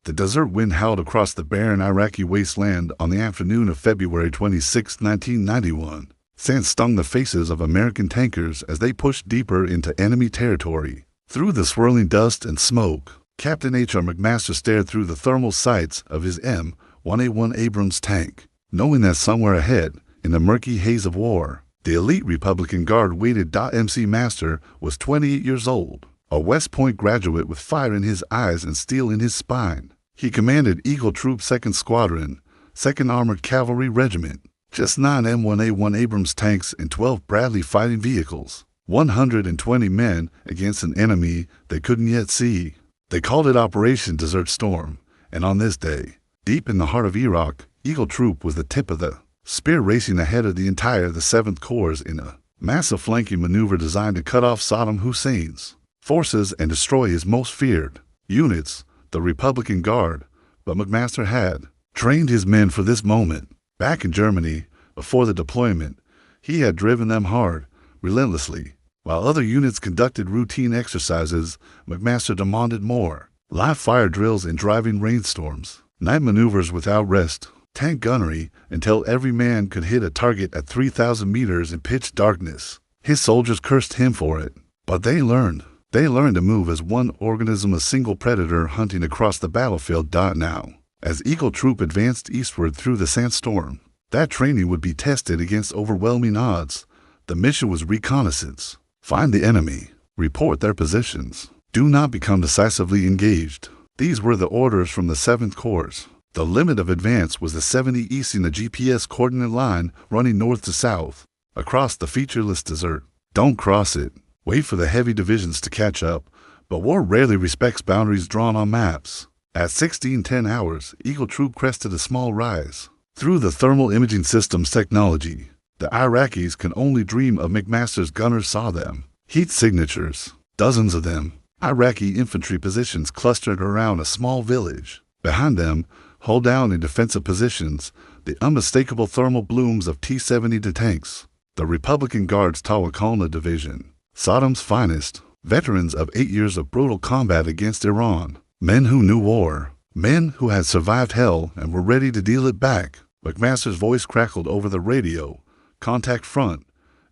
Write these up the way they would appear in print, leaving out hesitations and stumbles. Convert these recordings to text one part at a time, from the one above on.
The desert wind howled across the barren Iraqi wasteland on the afternoon of February 26, 1991. Sand stung the faces of American tankers as they pushed deeper into enemy territory. Through the swirling dust and smoke, Captain H.R. McMaster stared through the thermal sights of his M1A1 Abrams tank, knowing that somewhere ahead, in the murky haze of war, the elite Republican Guard waited. MC Master was 28 years old, a West Point graduate with fire in his eyes and steel in his spine. He commanded Eagle Troop 2nd Squadron, 2nd Armored Cavalry Regiment, just 9 M1A1 Abrams tanks and 12 Bradley fighting vehicles, 120 men against an enemy they couldn't yet see. They called it Operation Desert Storm, and on this day, deep in the heart of Iraq, Eagle Troop was the tip of the spear, racing ahead of the 7th Corps in a massive flanking maneuver designed to cut off Saddam Hussein's forces and destroy his most feared units, the Republican Guard. But McMaster had trained his men for this moment. Back in Germany, before the deployment, he had driven them hard, relentlessly. While other units conducted routine exercises, McMaster demanded more. Live fire drills in driving rainstorms, night maneuvers without rest, tank gunnery until every man could hit a target at 3,000 meters in pitch darkness. His soldiers cursed him for it, but they learned. They learned to move as one organism, a single predator hunting across the battlefield. Now, as Eagle Troop advanced eastward through the sandstorm, that training would be tested against overwhelming odds. The mission was reconnaissance. Find the enemy. Report their positions. Do not become decisively engaged. These were the orders from the 7th Corps. The limit of advance was the 70 east in the GPS coordinate line running north to south, across the featureless desert. Don't cross it. Wait for the heavy divisions to catch up, but war rarely respects boundaries drawn on maps. At 16:10 hours, Eagle Troop crested a small rise. Through the thermal imaging systems technology, the Iraqis can only dream of. McMaster's gunners saw them. Heat signatures, dozens of them. Iraqi infantry positions clustered around a small village. Behind them, hull down in defensive positions, the unmistakable thermal blooms of T-72 tanks. The Republican Guard's Tawakalna Division, Saddam's finest, veterans of 8 years of brutal combat against Iran. Men who knew war, men who had survived hell and were ready to deal it back. McMaster's voice crackled over the radio. Contact front.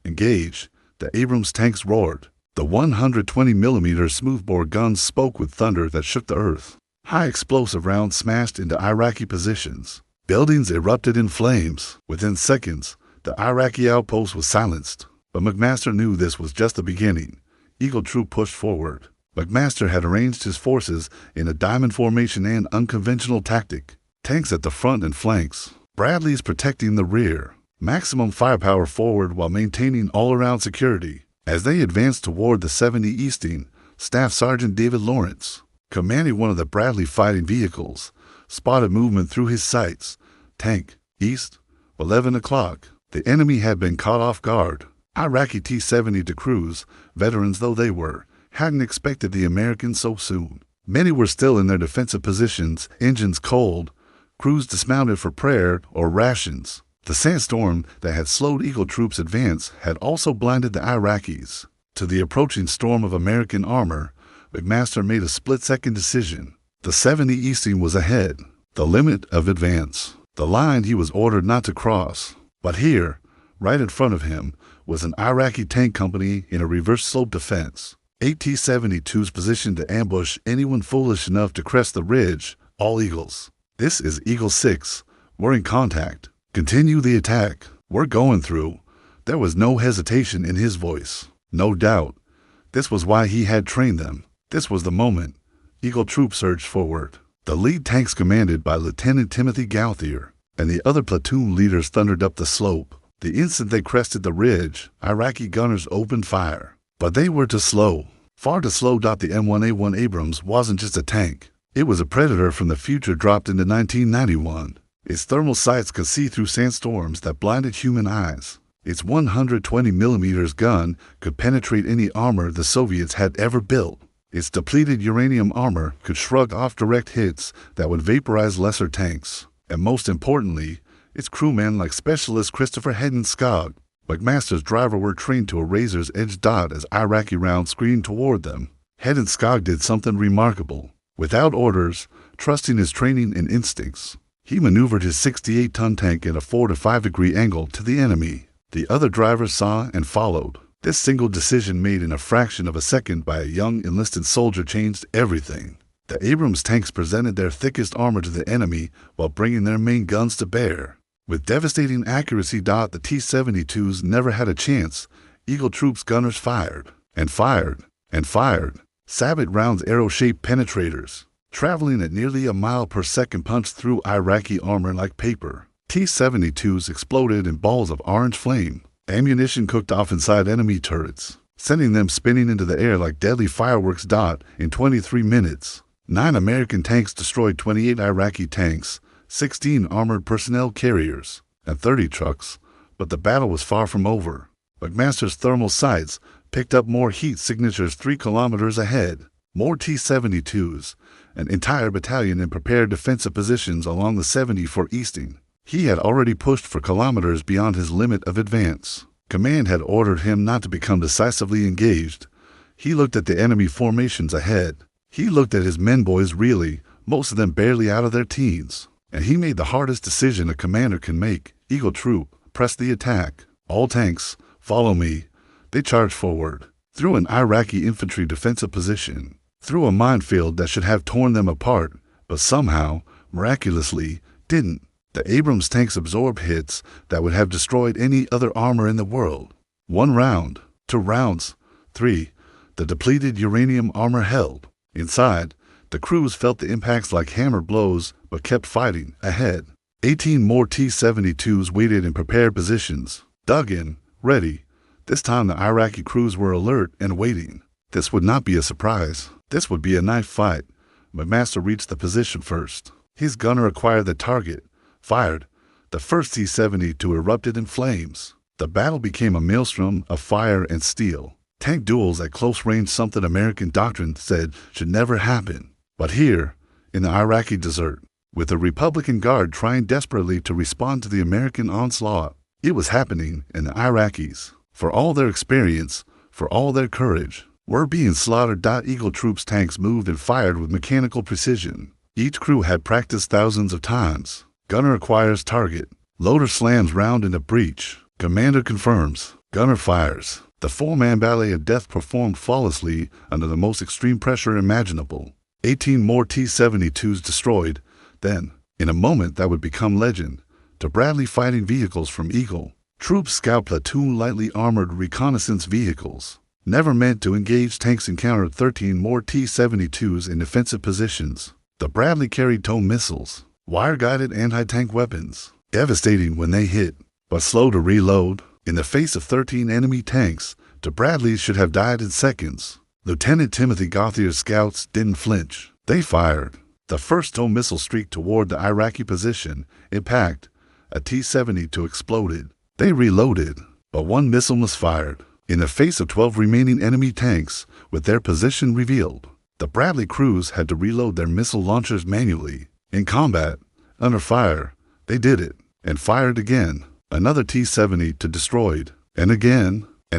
Engage. The Abrams tanks roared. The 120mm smoothbore guns spoke with thunder that shook the earth. High explosive rounds smashed into Iraqi positions. Buildings erupted in flames. Within seconds, the Iraqi outpost was silenced. But McMaster knew this was just the beginning. Eagle Troop pushed forward. McMaster had arranged his forces in a diamond formation and unconventional tactic. Tanks at the front and flanks, Bradleys protecting the rear. Maximum firepower forward while maintaining all-around security. As they advanced toward the 70 Easting, Staff Sergeant David Lawrence, commanding one of the Bradley fighting vehicles, spotted movement through his sights. Tank, east, 11 o'clock. The enemy had been caught off guard. Iraqi T-72 crews, veterans though they were, hadn't expected the Americans so soon. Many were still in their defensive positions, engines cold, crews dismounted for prayer or rations. The sandstorm that had slowed Eagle Troop's advance had also blinded the Iraqis. To the approaching storm of American armor, McMaster made a split-second decision. The 70 Easting was ahead, the limit of advance, the line he was ordered not to cross. But here, right in front of him, was an Iraqi tank company in a reverse-slope defense. 8 T-72s positioned to ambush anyone foolish enough to crest the ridge. All Eagles. This is Eagle 6. We're in contact. Continue the attack. We're going through. There was no hesitation in his voice. No doubt. This was why he had trained them. This was the moment. Eagle Troop surged forward. The lead tanks commanded by Lieutenant Timothy Gauthier and the other platoon leaders thundered up the slope. The instant they crested the ridge, Iraqi gunners opened fire. But they were too slow. Far too slow. The M1A1 Abrams wasn't just a tank. It was a predator from the future dropped into 1991. Its thermal sights could see through sandstorms that blinded human eyes. Its 120mm gun could penetrate any armor the Soviets had ever built. Its depleted uranium armor could shrug off direct hits that would vaporize lesser tanks. And most importantly, its crewmen like Specialist Christopher Hedden-Skog, McMaster's driver, were trained to a razor's edge dot as Iraqi rounds screamed toward them. Hedden-Skog did something remarkable. Without orders, trusting his training and instincts. He maneuvered his 68-ton tank at a 4 to 5 degree angle to the enemy. The other drivers saw and followed. This single decision made in a fraction of a second by a young enlisted soldier changed everything. The Abrams tanks presented their thickest armor to the enemy while bringing their main guns to bear. With devastating accuracy, the T-72s never had a chance. Eagle Troops gunners fired, and fired, and fired. Sabot rounds, arrow-shaped penetrators, traveling at nearly a mile per second, punched through Iraqi armor like paper. T-72s exploded in balls of orange flame. Ammunition cooked off inside enemy turrets, sending them spinning into the air like deadly fireworks. In 23 minutes, 9 American tanks destroyed 28 Iraqi tanks, 16 armored personnel carriers, and 30 trucks, but the battle was far from over. McMaster's thermal sights picked up more heat signatures 3 kilometers ahead. More T-72s, an entire battalion in prepared defensive positions along the 74 easting. He had already pushed for kilometers beyond his limit of advance. Command had ordered him not to become decisively engaged. He looked at the enemy formations ahead. He looked at his men boys, really, most of them barely out of their teens. And he made the hardest decision a commander can make. Eagle Troop, press the attack. All tanks, follow me. They charged forward, through an Iraqi infantry defensive position, through a minefield that should have torn them apart, but somehow, miraculously, didn't. The Abrams tanks absorbed hits that would have destroyed any other armor in the world. 1 round, 2 rounds, 3. The depleted uranium armor held. Inside, the crews felt the impacts like hammer blows, but kept fighting. Ahead, 18 more T-72s waited in prepared positions, dug in, ready. This time the Iraqi crews were alert and waiting. This would not be a surprise. This would be a knife fight. McMaster reached the position first. His gunner acquired the target, fired. The first T-72 erupted in flames. The battle became a maelstrom of fire and steel. Tank duels at close range, something American doctrine said should never happen. But here, in the Iraqi desert, with the Republican Guard trying desperately to respond to the American onslaught, it was happening, and the Iraqis, for all their experience, for all their courage, were being slaughtered. Eagle Troops tanks moved and fired with mechanical precision. Each crew had practiced thousands of times. Gunner acquires target. Loader slams round into breech. Commander confirms. Gunner fires. The 4-man ballet of death performed flawlessly under the most extreme pressure imaginable. 18 more T-72s destroyed. Then, in a moment that would become legend, to Bradley fighting vehicles from Eagle Troops scout platoon lightly armored reconnaissance vehicles, never meant to engage tanks, encountered 13 more T-72s in defensive positions. The Bradley carried tow missiles, wire-guided anti-tank weapons, devastating when they hit, but slow to reload. In the face of 13 enemy tanks, the Bradleys should have died in seconds. Lieutenant Timothy Gauthier's scouts didn't flinch. They fired. The first tow missile streaked toward the Iraqi position. Impact. A T-72 exploded. They reloaded, but 1 missile was fired. In the face of 12 remaining enemy tanks, with their position revealed, the Bradley crews had to reload their missile launchers manually. In combat, under fire, they did it, and fired again. Another T-72 destroyed, and again. By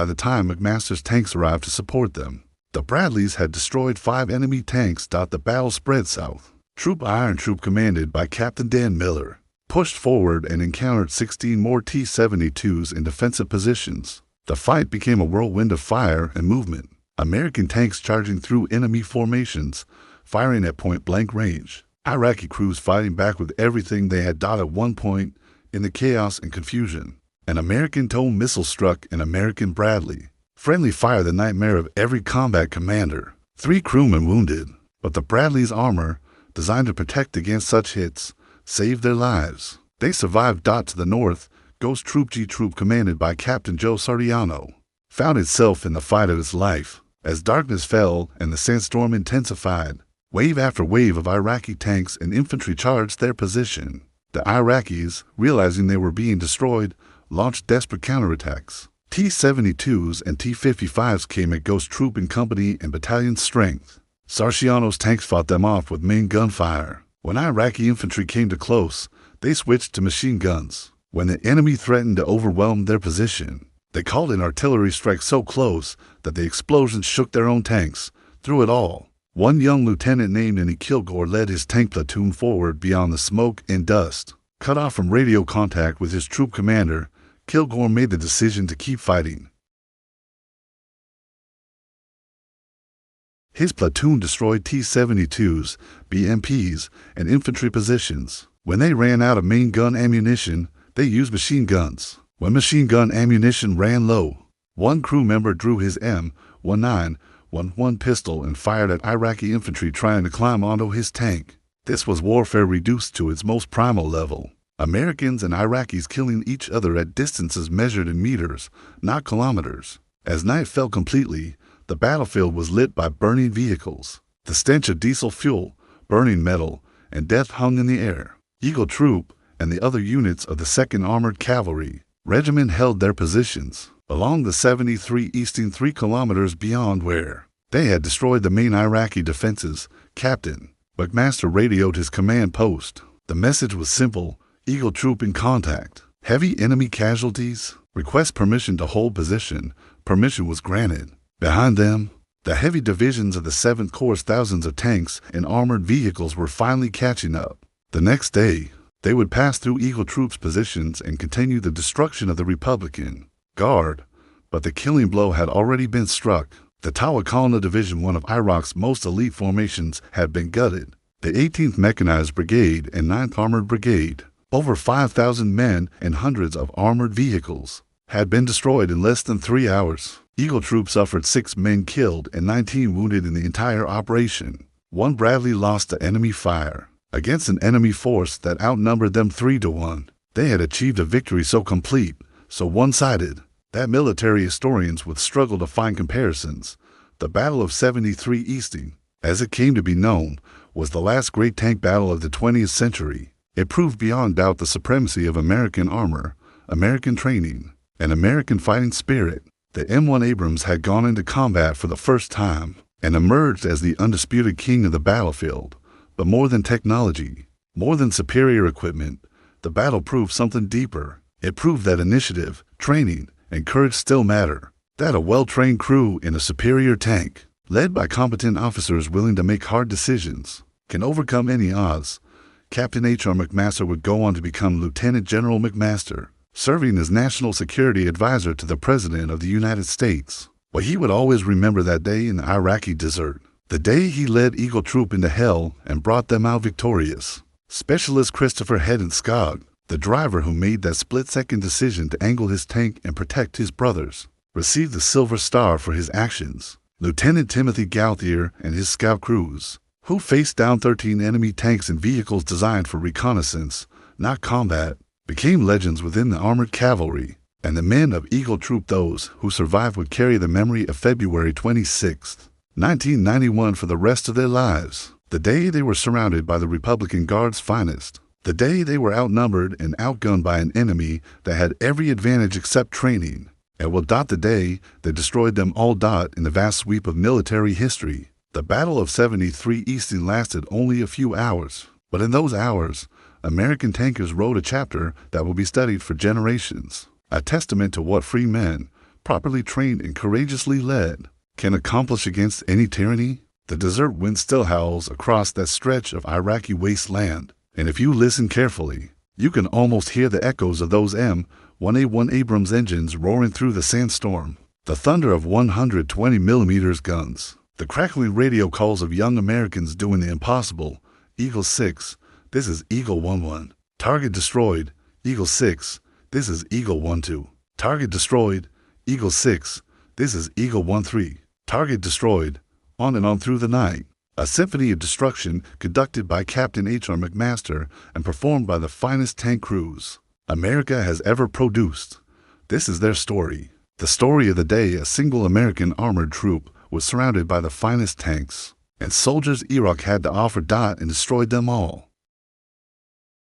the time McMaster's tanks arrived to support them, the Bradleys had destroyed 5 enemy tanks. The battle spread south. Iron Troop commanded by Captain Dan Miller pushed forward and encountered 16 more T-72s in defensive positions. The fight became a whirlwind of fire and movement. American tanks charging through enemy formations, firing at point-blank range. Iraqi crews fighting back with everything they had. At one point, in the chaos and confusion, an American tow missile struck an American Bradley. Friendly fire, the nightmare of every combat commander. 3 crewmen wounded, but the Bradley's armor, designed to protect against such hits, saved their lives. They survived. To the north, Ghost Troop G Troop commanded by Captain Joe Sardiano found itself in the fight of its life. As darkness fell and the sandstorm intensified, wave after wave of Iraqi tanks and infantry charged their position. The Iraqis, realizing they were being destroyed, launched desperate counterattacks. T-72s and T-55s came at Ghost Troop in company and battalion strength. Sardiano's tanks fought them off with main gun fire. When Iraqi infantry came too close, they switched to machine guns. When the enemy threatened to overwhelm their position, they called in artillery strikes so close that the explosions shook their own tanks. Through it all, One young lieutenant named Andy Kilgore led his tank platoon forward beyond the smoke and dust. Cut off from radio contact with his troop commander, Kilgore made the decision to keep fighting. His platoon destroyed T-72s, BMPs, and infantry positions. When they ran out of main gun ammunition, they used machine guns. When machine gun ammunition ran low, one crew member drew his M1911 pistol and fired at Iraqi infantry trying to climb onto his tank. This was warfare reduced to its most primal level. Americans and Iraqis killing each other at distances measured in meters, not kilometers. As night fell completely, the battlefield was lit by burning vehicles. The stench of diesel fuel, burning metal, and death hung in the air. Eagle Troop and the other units of the 2nd Armored Cavalry Regiment held their positions along the 73 easting 3 kilometers beyond where they had destroyed the main Iraqi defenses. Captain McMaster radioed his command post. The message was simple: Eagle Troop in contact. Heavy enemy casualties. Request permission to hold position. Permission was granted. Behind them, the heavy divisions of the 7th Corps' thousands of tanks and armored vehicles were finally catching up. The next day, they would pass through Eagle Troop's positions and continue the destruction of the Republican Guard. But the killing blow had already been struck. The Tawakalna Division, one of Iraq's most elite formations, had been gutted. The 18th Mechanized Brigade and 9th Armored Brigade, over 5,000 men and hundreds of armored vehicles, had been destroyed in less than 3 hours. Eagle Troop suffered 6 men killed and 19 wounded in the entire operation. One Bradley lost to enemy fire. Against an enemy force that outnumbered them 3-1. They had achieved a victory so complete, so one-sided, that military historians would struggle to find comparisons. The Battle of 73 Easting, as it came to be known, was the last great tank battle of the 20th century. It proved beyond doubt the supremacy of American armor, American training, and American fighting spirit. The M1 Abrams had gone into combat for the first time and emerged as the undisputed king of the battlefield. But more than technology, more than superior equipment, the battle proved something deeper. It proved that initiative, training, and courage still matter. That a well-trained crew in a superior tank, led by competent officers willing to make hard decisions, can overcome any odds. Captain H.R. McMaster would go on to become Lieutenant General McMaster, serving as National Security Advisor to the President of the United States. But he would always remember that day in the Iraqi desert. The day he led Eagle Troop into hell and brought them out victorious. Specialist Christopher Hedenskog, the driver who made that split-second decision to angle his tank and protect his brothers, received the Silver Star for his actions. Lieutenant Timothy Gauthier and his scout crews, who faced down 13 enemy tanks and vehicles designed for reconnaissance, not combat, became legends within the armored cavalry. And the men of Eagle Troop, those who survived, would carry the memory of February 26th. 1991 for the rest of their lives. The day they were surrounded by the Republican Guard's finest. The day they were outnumbered and outgunned by an enemy that had every advantage except training. And will dot the day that destroyed them all in the vast sweep of military history. The Battle of 73 Easting lasted only a few hours. But in those hours, American tankers wrote a chapter that will be studied for generations. A testament to what free men, properly trained and courageously led, can accomplish against any tyranny. The desert wind still howls across that stretch of Iraqi wasteland, and if you listen carefully, you can almost hear the echoes of those M1A1 Abrams engines roaring through the sandstorm, the thunder of 120mm guns, the crackling radio calls of young Americans doing the impossible. Eagle 6, this is Eagle 11. Target destroyed. Eagle 6, this is Eagle 12. Target destroyed. Eagle 6, this is Eagle 13. Target destroyed, on and on through the night. A symphony of destruction conducted by Captain H.R. McMaster and performed by the finest tank crews America has ever produced. This is their story. The story of the day a single American armored troop was surrounded by the finest tanks, and soldiers Iraq had to offer and destroyed them all.